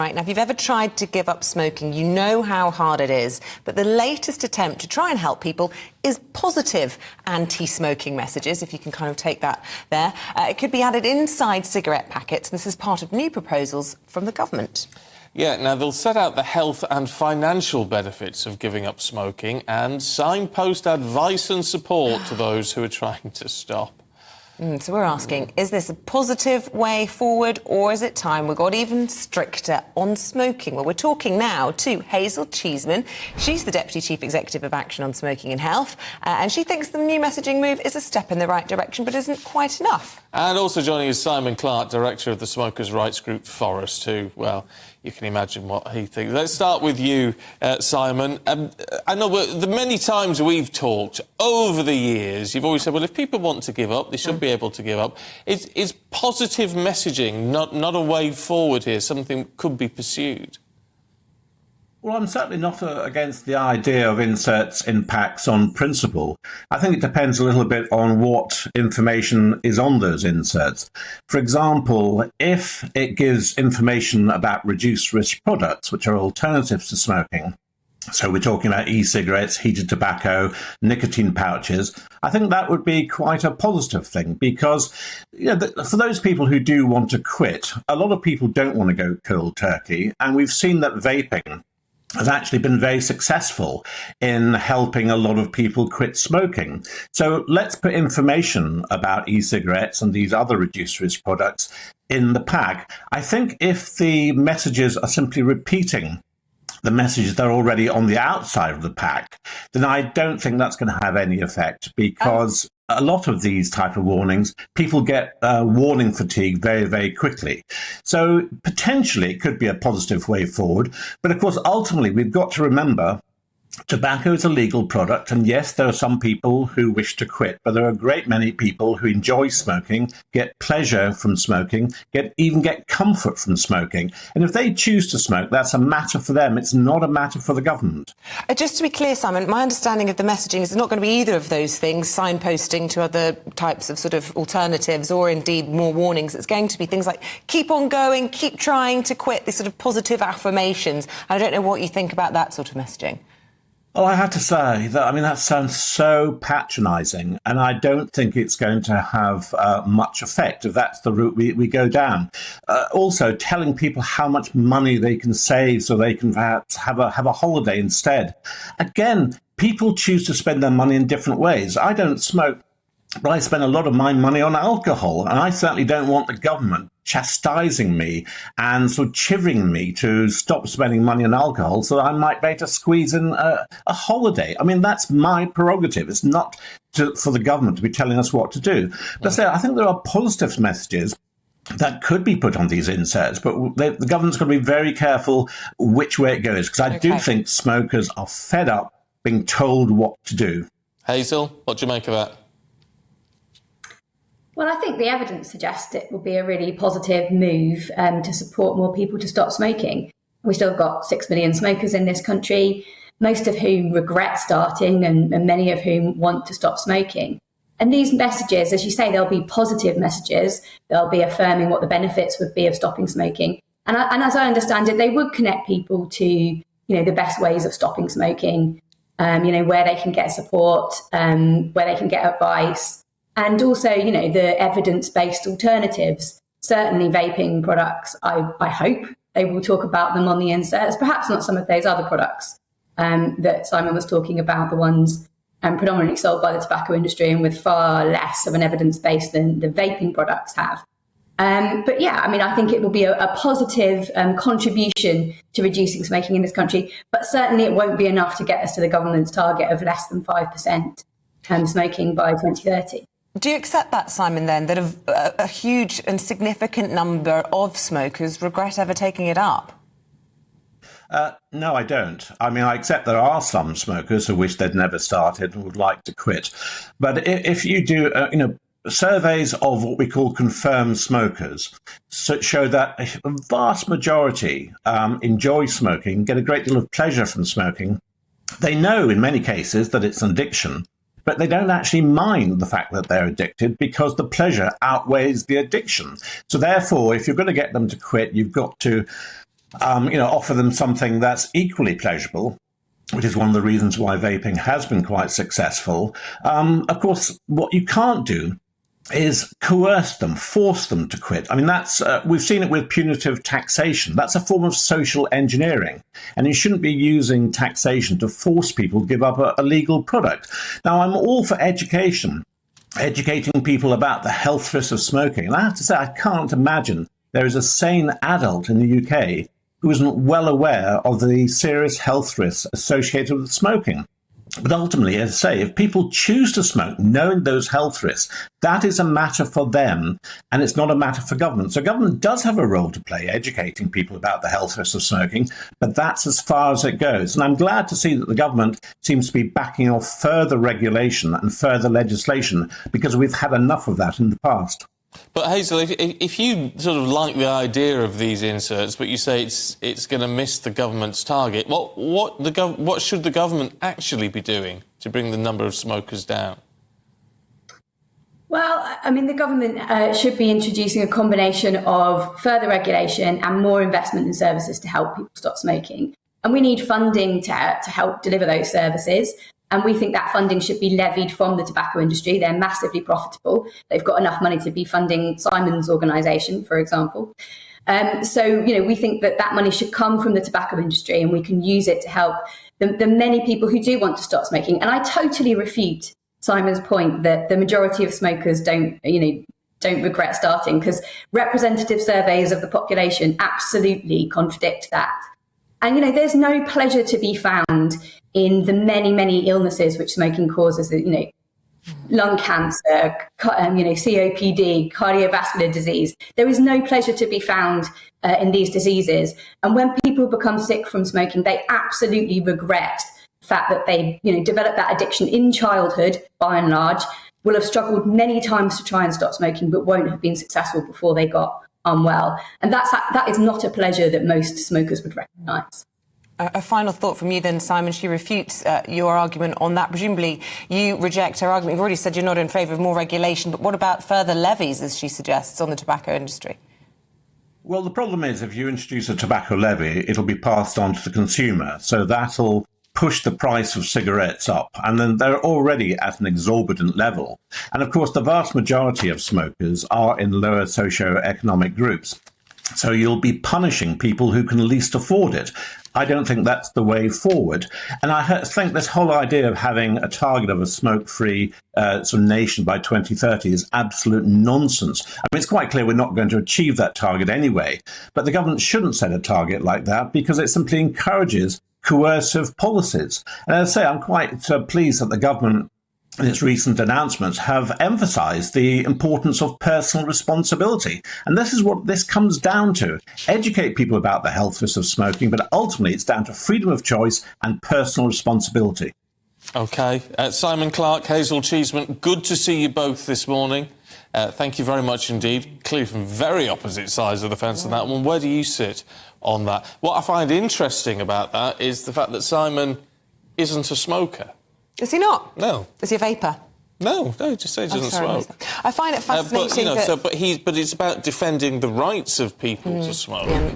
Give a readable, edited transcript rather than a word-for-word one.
Right, now, if you've ever tried to give up smoking, you know how hard it is. But the latest attempt to try and help people is positive anti-smoking messages, if you can kind of take that there. It could be added inside cigarette packets. This is part of new proposals from the government. Yeah, now they'll set out the health and financial benefits of giving up smoking and signpost advice and support to those who are trying to stop. So we're asking, is this a positive way forward, or is it time we got even stricter on smoking? Well, we're talking now to Hazel Cheeseman. She's the Deputy Chief Executive of Action on Smoking and Health, and she thinks the new messaging move is a step in the right direction, but isn't quite enough. And also joining us, Simon Clark, Director of the smokers' rights group Forest, who, well, you can imagine what he thinks. Let's start with you, Simon. I know the many times we've talked over the years, you've always said, well, if people want to give up, they should be able to give up. Is positive messaging not a way forward here, something that could be pursued? Well, I'm certainly not against the idea of inserts in packs on principle. I think it depends a little bit on what information is on those inserts. For example, if it gives information about reduced risk products, which are alternatives to smoking, so we're talking about e-cigarettes, heated tobacco, nicotine pouches, I think that would be quite a positive thing because, for those people who do want to quit, a lot of people don't want to go cold turkey, and we've seen that vaping has actually been very successful in helping a lot of people quit smoking. So let's put information about e-cigarettes and these other reduced risk products in the pack. I think if the messages are simply repeating the messages that are already on the outside of the pack, then I don't think that's going to have any effect because a lot of these type of warnings, people get warning fatigue very, very quickly. So potentially it could be a positive way forward. But of course, ultimately, we've got to remember tobacco is a legal product, and yes, there are some people who wish to quit, but there are a great many people who enjoy smoking, get pleasure from smoking, even get comfort from smoking. And if they choose to smoke, that's a matter for them. It's not a matter for the government. Just to be clear, Simon, my understanding of the messaging is it's not going to be either of those things, signposting to other types of sort of alternatives or indeed more warnings. It's going to be things like keep on going, keep trying to quit, these sort of positive affirmations. I don't know what you think about that sort of messaging. Well, I have to say that sounds so patronising, and I don't think it's going to have much effect if that's the route we go down. Also, telling people how much money they can save so they can perhaps have a holiday instead. Again, people choose to spend their money in different ways. I don't smoke, but I spend a lot of my money on alcohol, and I certainly don't want the government chastising me and sort of chivvying me to stop spending money on alcohol so that I might be able to squeeze in a holiday. I mean, that's my prerogative. It's not for the government to be telling us what to do. But I think there are positive messages that could be put on these inserts, but the government's got to be very careful which way it goes, because I do think smokers are fed up being told what to do. Hazel, what do you make of that? Well, I think the evidence suggests it will be a really positive move to support more people to stop smoking. We've still got 6 million smokers in this country, most of whom regret starting and many of whom want to stop smoking. And these messages, as you say, they'll be positive messages. They'll be affirming what the benefits would be of stopping smoking. And as I understand it, they would connect people to, the best ways of stopping smoking, where they can get support, where they can get advice. And also, the evidence-based alternatives. Certainly vaping products, I hope they will talk about them on the inserts, perhaps not some of those other products that Simon was talking about, the ones predominantly sold by the tobacco industry and with far less of an evidence base than the vaping products have. But yeah, I think it will be a positive contribution to reducing smoking in this country, but certainly it won't be enough to get us to the government's target of less than 5% smoking by 2030. Do you accept that, Simon, then, that a huge and significant number of smokers regret ever taking it up? No, I don't. I accept there are some smokers who wish they'd never started and would like to quit. But if you do, surveys of what we call confirmed smokers show that a vast majority enjoy smoking, get a great deal of pleasure from smoking. They know in many cases that it's an addiction, but they don't actually mind the fact that they're addicted because the pleasure outweighs the addiction. So therefore, if you're going to get them to quit, you've got to offer them something that's equally pleasurable, which is one of the reasons why vaping has been quite successful. Of course, what you can't do is coerce them, force them to quit. I mean, that's we've seen it with punitive taxation. That's a form of social engineering, and you shouldn't be using taxation to force people to give up a legal product. Now, I'm all for education, educating people about the health risks of smoking. And I have to say, I can't imagine there is a sane adult in the UK who isn't well aware of the serious health risks associated with smoking. But ultimately, as I say, if people choose to smoke, knowing those health risks, that is a matter for them, and it's not a matter for government. So government does have a role to play, educating people about the health risks of smoking, but that's as far as it goes. And I'm glad to see that the government seems to be backing off further regulation and further legislation, because we've had enough of that in the past. But Hazel, if you sort of like the idea of these inserts, but you say it's going to miss the government's target, what should the government actually be doing to bring the number of smokers down? Well, I mean, the government should be introducing a combination of further regulation and more investment in services to help people stop smoking. And we need funding to help deliver those services. And we think that funding should be levied from the tobacco industry. They're massively profitable. They've got enough money to be funding Simon's organisation, for example. So, we think that money should come from the tobacco industry, and we can use it to help the many people who do want to stop smoking. And I totally refute Simon's point that the majority of smokers don't regret starting, because representative surveys of the population absolutely contradict that. And, there's no pleasure to be found in the many, many illnesses which smoking causes, lung cancer, COPD, cardiovascular disease. There is no pleasure to be found in these diseases. And when people become sick from smoking, they absolutely regret the fact that they, developed that addiction in childhood, by and large, will have struggled many times to try and stop smoking, but won't have been successful before they got unwell. And that is not a pleasure that most smokers would recognise. A final thought from you then, Simon. She refutes your argument on that. Presumably you reject her argument. You've already said you're not in favour of more regulation, but what about further levies, as she suggests, on the tobacco industry? Well, the problem is, if you introduce a tobacco levy, it'll be passed on to the consumer. So that'll push the price of cigarettes up, and then they're already at an exorbitant level. And of course, the vast majority of smokers are in lower socio-economic groups. So you'll be punishing people who can least afford it. I don't think that's the way forward. And I think this whole idea of having a target of a smoke-free sort of nation by 2030 is absolute nonsense. I mean, it's quite clear we're not going to achieve that target anyway. But the government shouldn't set a target like that, because it simply encourages coercive policies. And as I say, I'm quite pleased that the government, in its recent announcements, have emphasised the importance of personal responsibility. And this is what this comes down to. Educate people about the health risks of smoking, but ultimately it's down to freedom of choice and personal responsibility. OK. Simon Clarke, Hazel Cheeseman, good to see you both this morning. Thank you very much indeed. Clearly from very opposite sides of the fence on that one. Where do you sit on that? What I find interesting about that is the fact that Simon isn't a smoker. Is he not? No. Is he a vapor? No, he just says he doesn't smoke. I find it fascinating but it's about defending the rights of people to smoke. Yeah.